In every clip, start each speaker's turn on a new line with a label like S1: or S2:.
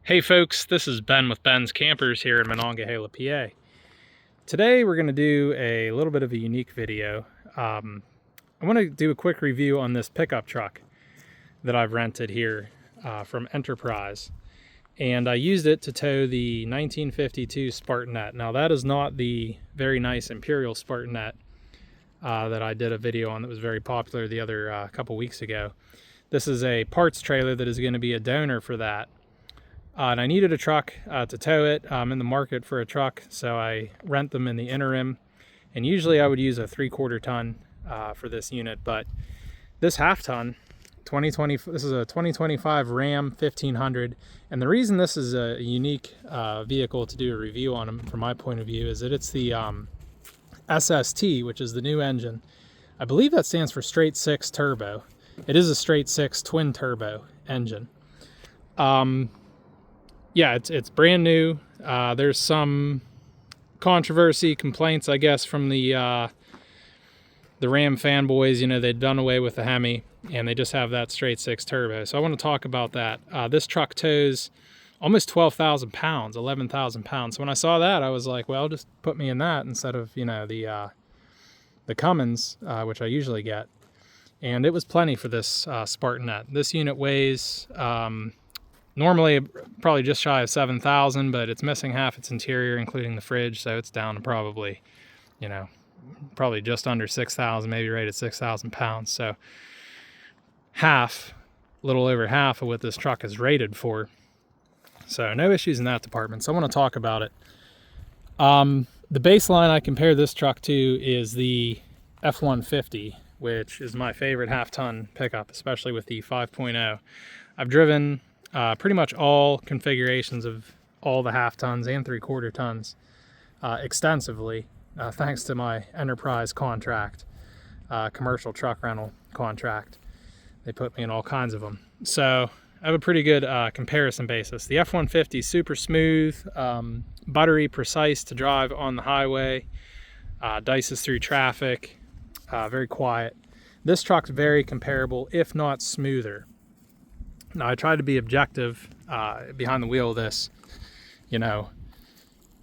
S1: Hey folks, this is Ben with Ben's Campers here in Monongahela, PA. Today we're going to do a little bit of a unique video. I want to do a quick review on this pickup truck that I've rented here from Enterprise. And I used it to tow the 1952 Spartanette. Now that is not the very nice Imperial Spartanette that I did a video on that was very popular the other couple weeks ago. This is a parts trailer that is going to be a donor for that. And I needed a truck to tow it. I'm in the market for a truck, so I rent them in the interim. And usually I would use a 3/4 ton for this unit, but this half ton, this is a 2025 Ram 1500. And the reason this is a unique vehicle to do a review on them, from my point of view, is that it's the SST, which is the new engine. I believe that stands for straight six turbo. It is a straight six twin turbo engine. Yeah, it's brand new. There's some controversy, complaints, I guess, from the Ram fanboys. You know, they'd done away with the Hemi, and they just have that straight six turbo. So I want to talk about that. This truck tows almost 12,000 pounds, 11,000 pounds. So when I saw that, I was like, well, just put me in that instead of, you know, the Cummins, which I usually get. And it was plenty for this Spartanette. This unit weighs normally probably just shy of 7,000, but it's missing half its interior, including the fridge, so it's down to probably, you know, probably just under 6,000, maybe right at 6,000 pounds. So half, a little over half of what this truck is rated for. So no issues in that department. So I want to talk about it. The baseline I compare this truck to is the F-150, which is my favorite half-ton pickup, especially with the 5.0. I've driven pretty much all configurations of all the half tons and 3/4 tons extensively, thanks to my Enterprise contract, commercial truck rental contract. They put me in all kinds of them. So I have a pretty good comparison basis. The F-150 is super smooth, buttery, precise to drive on the highway, dices through traffic, very quiet. This truck's very comparable, if not smoother. Now, I tried to be objective behind the wheel of this. You know,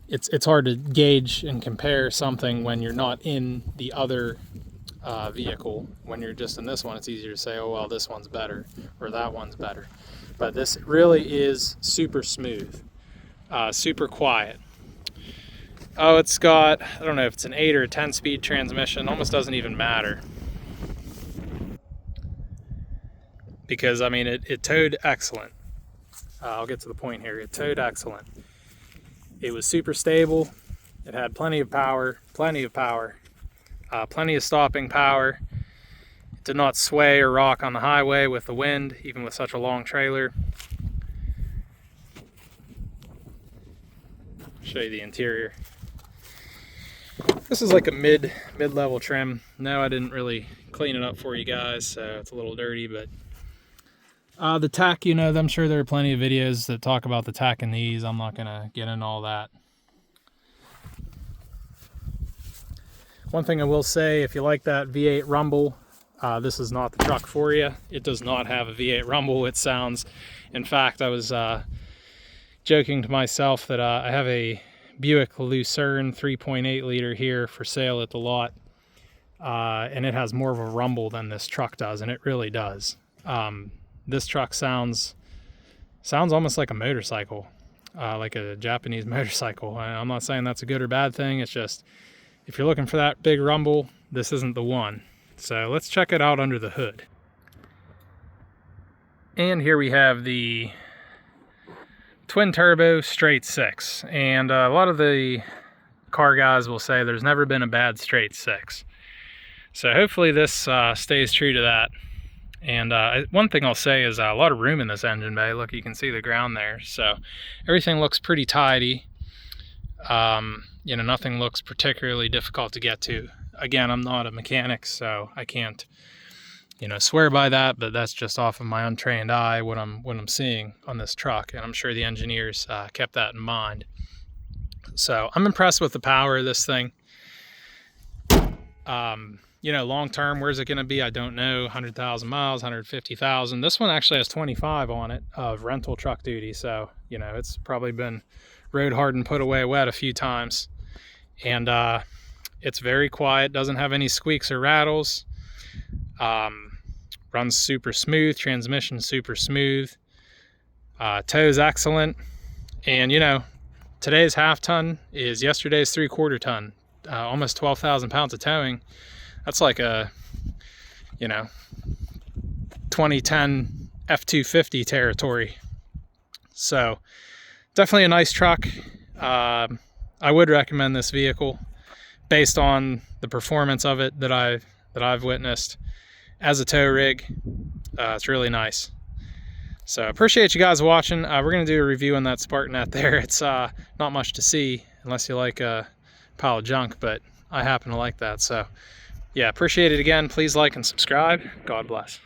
S1: it's hard to gauge and compare something when you're not in the other vehicle. When you're just in this one, it's easier to say, oh, well, this one's better or that one's better. But this really is super smooth, super quiet. Oh, it's got, I don't know if it's an 8 or a 10-speed transmission. Almost doesn't even matter. Because, I mean, it towed excellent. I'll get to the point here. It towed excellent. It was super stable. It had plenty of power, plenty of stopping power. It did not sway or rock on the highway with the wind, even with such a long trailer. Show you the interior. This is like a mid-level trim. No, I didn't really clean it up for you guys, so it's a little dirty, but the tack, you know, I'm sure there are plenty of videos that talk about the tack in these. I'm not going to get into all that. One thing I will say, if you like that V8 rumble, this is not the truck for you. It does not have a V8 rumble. It sounds, in fact, I was joking to myself that I have a Buick Lucerne 3.8 liter here for sale at the lot, and it has more of a rumble than this truck does, and it really does. This truck sounds almost like a motorcycle, like a Japanese motorcycle. I'm not saying that's a good or bad thing. It's just, if you're looking for that big rumble, this isn't the one. So let's check it out under the hood. And here we have the twin turbo straight six. And a lot of the car guys will say there's never been a bad straight six. So hopefully this stays true to that. And one thing I'll say is a lot of room in this engine bay. Look, you can see the ground there. So everything looks pretty tidy. You know, nothing looks particularly difficult to get to. Again, I'm not a mechanic, so I can't, you know, swear by that, but that's just off of my untrained eye what I'm seeing on this truck. And I'm sure the engineers kept that in mind. So I'm impressed with the power of this thing. you know, long term, where's it going to be? I don't know. 100,000 miles, 150,000. This one actually has 25 on it of rental truck duty. So, you know, it's probably been road hardened, put away wet a few times. And it's very quiet, doesn't have any squeaks or rattles. Runs super smooth, transmission super smooth. Tow's excellent. And, you know, today's half ton is yesterday's 3/4 ton. Almost 12,000 pounds of towing. That's like a, you know, 2010 F-250 territory. So definitely a nice truck. I would recommend this vehicle based on the performance of it that I've witnessed as a tow rig. It's really nice. So appreciate you guys watching. We're gonna do a review on that Spartanette there. It's not much to see unless you like a pile of junk, but I happen to like that. So yeah, appreciate it again. Please like and subscribe. God bless.